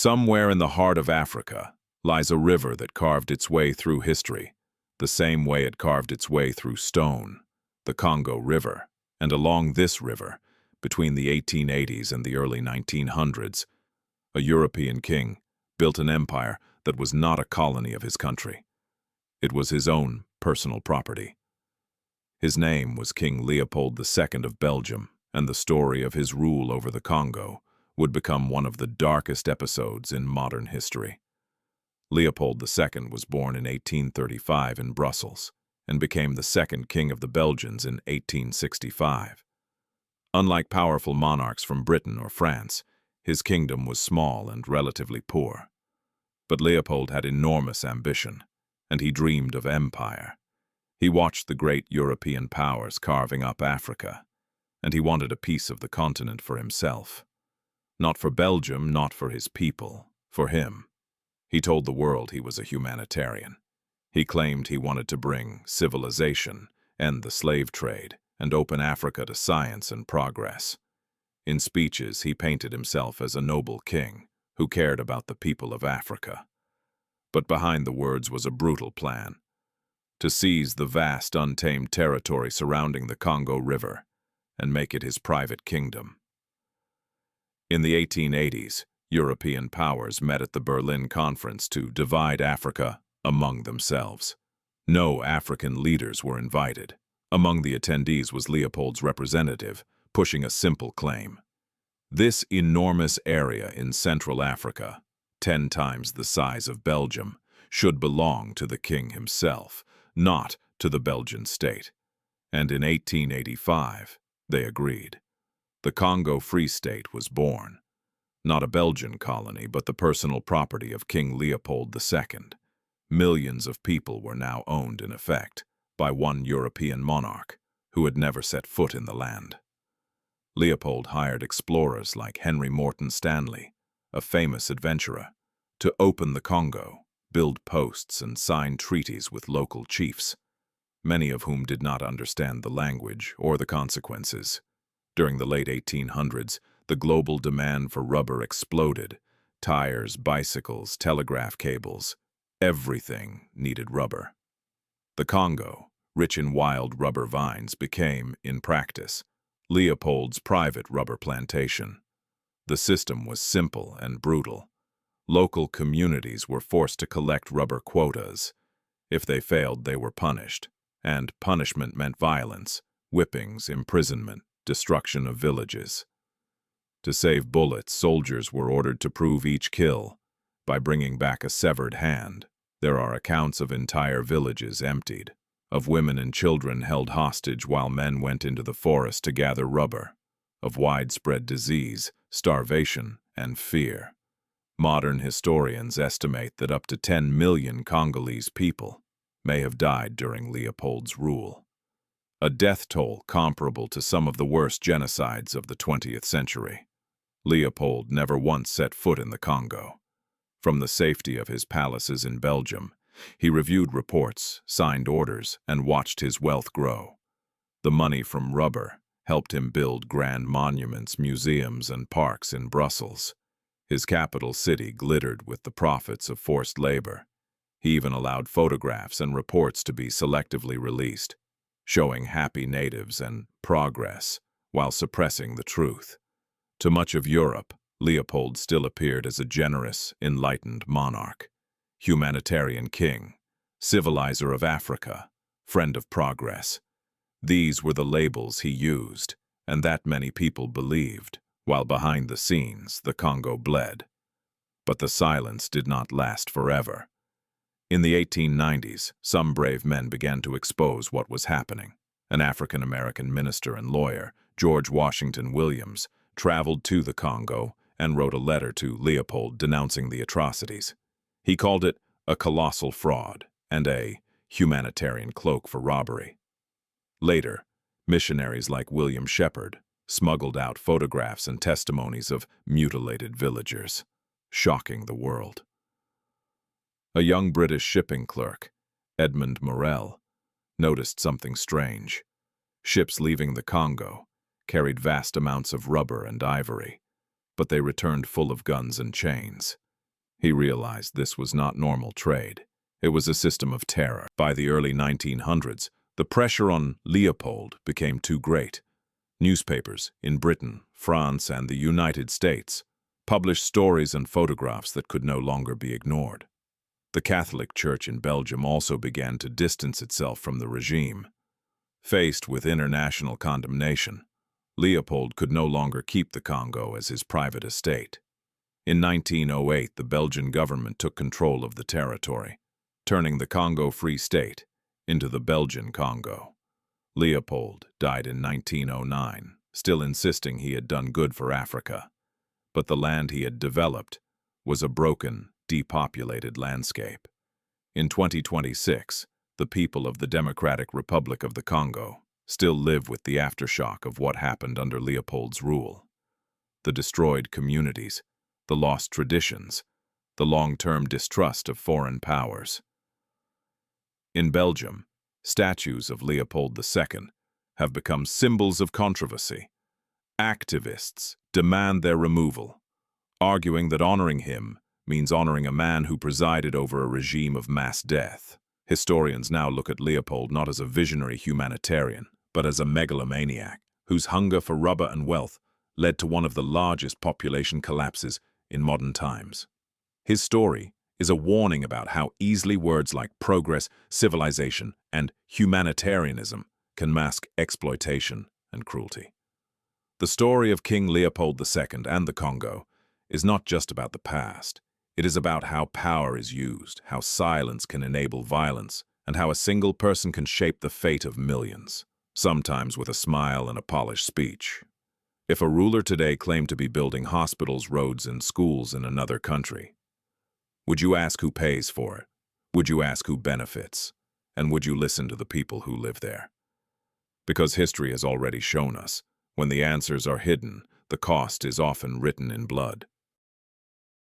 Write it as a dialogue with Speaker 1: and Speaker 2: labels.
Speaker 1: Somewhere in the heart of Africa lies a river that carved its way through history, the same way it carved its way through stone, the Congo River. And along this river, between the 1880s and the early 1900s, a European king built an empire that was not a colony of his country. It was his own personal property. His name was King Leopold II of Belgium, and the story of his rule over the Congo would become one of the darkest episodes in modern history. Leopold II was born in 1835 in Brussels and became the second king of the Belgians in 1865. Unlike powerful monarchs from Britain or France, his kingdom was small and relatively poor. But Leopold had enormous ambition, and he dreamed of empire. He watched the great European powers carving up Africa, and he wanted a piece of the continent for himself. Not for Belgium, not for his people, for him. He told the world he was a humanitarian. He claimed he wanted to bring civilization, end the slave trade, and open Africa to science and progress. In speeches, he painted himself as a noble king who cared about the people of Africa. But behind the words was a brutal plan: to seize the vast, untamed territory surrounding the Congo River and make it his private kingdom. In the 1880s, European powers met at the Berlin Conference to divide Africa among themselves. No African leaders were invited. Among the attendees was Leopold's representative, pushing a simple claim. This enormous area in Central Africa, 10 times the size of Belgium, should belong to the king himself, not to the Belgian state. And in 1885, they agreed. The Congo Free State was born. Not a Belgian colony, but the personal property of King Leopold II. Millions of people were now owned, in effect, by one European monarch who had never set foot in the land. Leopold hired explorers like Henry Morton Stanley, a famous adventurer, to open the Congo, build posts, and sign treaties with local chiefs, many of whom did not understand the language or the consequences. During the late 1800s, the global demand for rubber exploded. Tires, bicycles, telegraph cables, everything needed rubber. The Congo, rich in wild rubber vines, became, in practice, Leopold's private rubber plantation. The system was simple and brutal. Local communities were forced to collect rubber quotas. If they failed, they were punished, and punishment meant violence, whippings, imprisonment, destruction of villages. To save bullets, soldiers were ordered to prove each kill by bringing back a severed hand. There are accounts of entire villages emptied, of women and children held hostage while men went into the forest to gather rubber, of widespread disease, starvation, and fear. Modern historians estimate that up to 10 million Congolese people may have died during Leopold's rule, a death toll comparable to some of the worst genocides of the 20th century. Leopold never once set foot in the Congo. From the safety of his palaces in Belgium, he reviewed reports, signed orders, and watched his wealth grow. The money from rubber helped him build grand monuments, museums, and parks in Brussels. His capital city glittered with the profits of forced labor. He even allowed photographs and reports to be selectively released, showing happy natives and progress while suppressing the truth. To much of Europe, Leopold still appeared as a generous, enlightened monarch, humanitarian king, civilizer of Africa, friend of progress. These were the labels he used, and that many people believed, while behind the scenes the Congo bled. But the silence did not last forever. In the 1890s, some brave men began to expose what was happening. An African-American minister and lawyer, George Washington Williams, traveled to the Congo and wrote a letter to Leopold denouncing the atrocities. He called it a colossal fraud and a humanitarian cloak for robbery. Later, missionaries like William Shepherd smuggled out photographs and testimonies of mutilated villagers, shocking the world. A young British shipping clerk, Edmund Morel, noticed something strange. Ships leaving the Congo carried vast amounts of rubber and ivory, but they returned full of guns and chains. He realized this was not normal trade. It was a system of terror. By the early 1900s, the pressure on Leopold became too great. Newspapers in Britain, France, and the United States published stories and photographs that could no longer be ignored. The Catholic Church in Belgium also began to distance itself from the regime. Faced with international condemnation, Leopold could no longer keep the Congo as his private estate. In 1908, the Belgian government took control of the territory, turning the Congo Free State into the Belgian Congo. Leopold died in 1909, still insisting he had done good for Africa. But the land he had developed was a broken, depopulated landscape. In 2026, the people of the Democratic Republic of the Congo still live with the aftershock of what happened under Leopold's rule. The destroyed communities, the lost traditions, the long-term distrust of foreign powers. In Belgium, statues of Leopold II have become symbols of controversy. Activists demand their removal, arguing that honoring him means honoring a man who presided over a regime of mass death. Historians now look at Leopold not as a visionary humanitarian, but as a megalomaniac whose hunger for rubber and wealth led to one of the largest population collapses in modern times. His story is a warning about how easily words like progress, civilization, and humanitarianism can mask exploitation and cruelty. The story of King Leopold II and the Congo is not just about the past. It is about how power is used, how silence can enable violence, and how a single person can shape the fate of millions, sometimes with a smile and a polished speech. If a ruler today claimed to be building hospitals, roads, and schools in another country, would you ask who pays for it? Would you ask who benefits? And would you listen to the people who live there? Because history has already shown us, when the answers are hidden, the cost is often written in blood.